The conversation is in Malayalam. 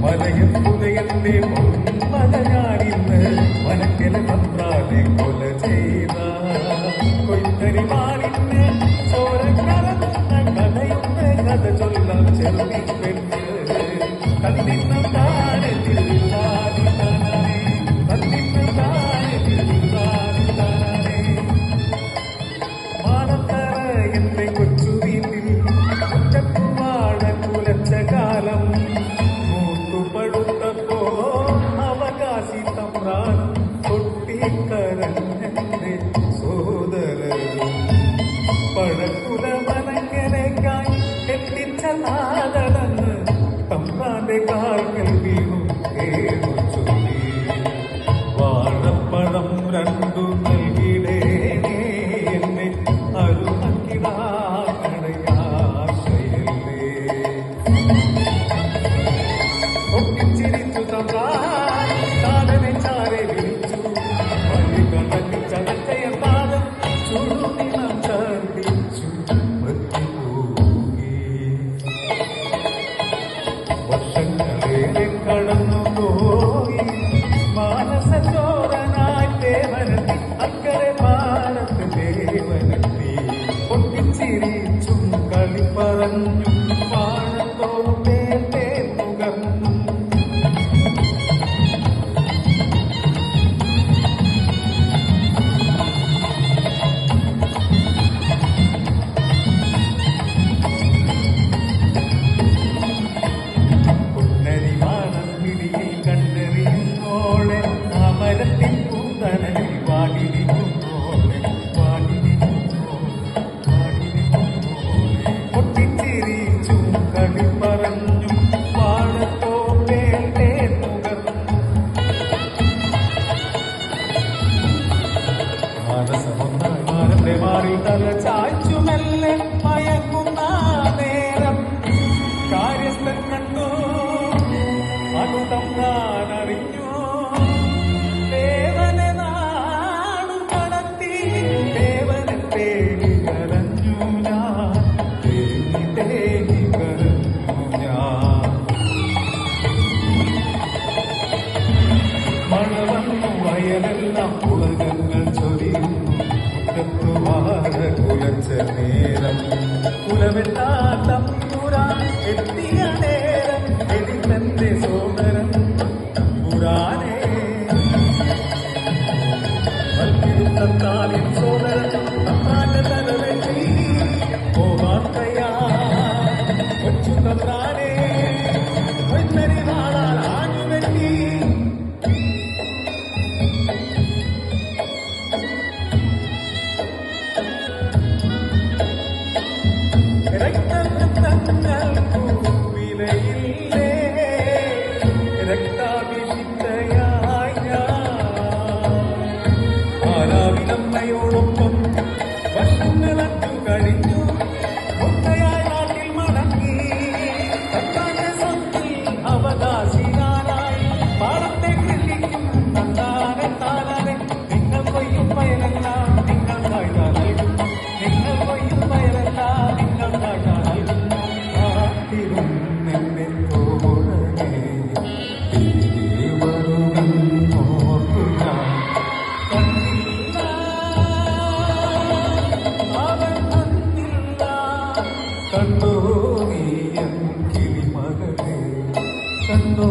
മലയും പുതയന്റെ മലയാടിന്ന് മനക്കല പത്രാതെ കൊല ചെയ്ത കൊയ്ത്തരി മാറിന്ന് ചോര കലർന്ന കഥയുന്ന കഥ ചൊല്ലാം ചെറുതി പെണ്ണ് കന്നിന്ന താരത്തിൽ താനെ കന്നിന്ന താരത്തിൽ താനെ മാനത്തറ എന്റെ കൊച്ചു വീട്ടിൽ ഒറ്റക്കുവാട കുലച്ച കാലം പടുത്തപ്പോ അവകാശി തമ്പ്രാൻ കൊട്ടിക്കരഞ്ഞെന്റെ സോദരരും പഴക്കുലമനങ്ങനെക്കായി കെട്ടിച്ച നാടനെന്ന് തമ്പ്രാന്റെ കാൽക്കൽ വീണു കേട്ടു ചൊല്ലി വാഴപ്പഴം രണ്ടു നൽകിടേ എന്നെ അരുണക്കിടാക്കടയാശയല്ലേ ഒപ്പിച്ചിരിച്ചു തമ്പ്രാൻ താരനെ ചാരെ വിളിച്ചു വഴി കണ്ടു ചടച്ചയത്താതെ ചുടുനിണം ഛർദിച്ചു മറ്റുപോയി വർഷങ്ങളേറെ കടന്നുപോയി മാനസചോരനായി ദേവനെത്തി അക്കരെ ഭാരത് ദേവനെത്തി ഒപ്പിച്ചിരിച്ചും കളി പറഞ്ഞു വാഴത്തോട്ടേ നുകർന്നു കണ്ടെറിയുന്നോളെ അമരത്തിൻ പൂന്തണലിൽ വാടിരിക്കുന്നോളെ പൊട്ടിച്ചിരിച്ചും കളി പറഞ്ഞും വാഴത്തോട്ടേ നുകർന്നു മാനസമൊന്നായി മാനത്തെ മാറി തല ചായ്ച്ചുമെല്ലെ മയങ്ങുന്ന നേരം കാര്യസ്ഥൻ കണ്ടു അതു തമ്പ്രാൻ അറിഞ്ഞു ദേവനെ നാടും കടത്തി ദേവനെ തേടി കരഞ്ഞു ഞാൻ തേടി കരഞ്ഞു ഞാൻ മഴ വന്നു വയലെല്ലാം പുളകങ്ങൾ ചൊരിയുന്നു മുറ്റത്തു വാഴ കുലച്ച നേരം കുലവെല്ലാ തമ്പുരാൻ എത്തിയ നേരം എതിർത്തന്റെ സോദരൻ തമ്പുരാനെ വൽക്കിരുത്താലിൻ സോദരൻ തമ്പ്രാന്റെ തലവെട്ടി പോവാത്തയാ കൊച്ചു തമ്പ്രാനെ ഒന്നരി നാളാൽ ആഞ്ഞുവെട്ടി രക്തവൃത്തങ്ങൾക്കു വിലയില്ലേ രക്താഭിഷിക്തയായി ഞാൻ ആരാവിലമ്മയോടൊപ്പം വർഷങ്ങളു കഴിഞ്ഞു ഒറ്റയായി നാട്ടിൽ മടങ്ങി തന്റെ സ്വത്തിൽ അവകാശിയാനായി പാടത്തെ കൃഷിക്കും തന്നാനെ താനാനെ നിങ്ങൾ കൊയ്യും വയലല്ല നിങ്ങൾ കാഴ്ച നൽകുന്നു നിങ്ങൾ കൊയ്യും വയലല്ല നിങ്ങൾ കാഴ്ച നൽകുന്നു കാത്തിരുന്നെന്നെ തോഴനെ തിരികെ വരുമെന്നോർത്തു ഞാൻ കണ്ടില്ല അവൻ വന്നില്ല കണ്ടോ നീ കിളിമകളെ കണ്ടോ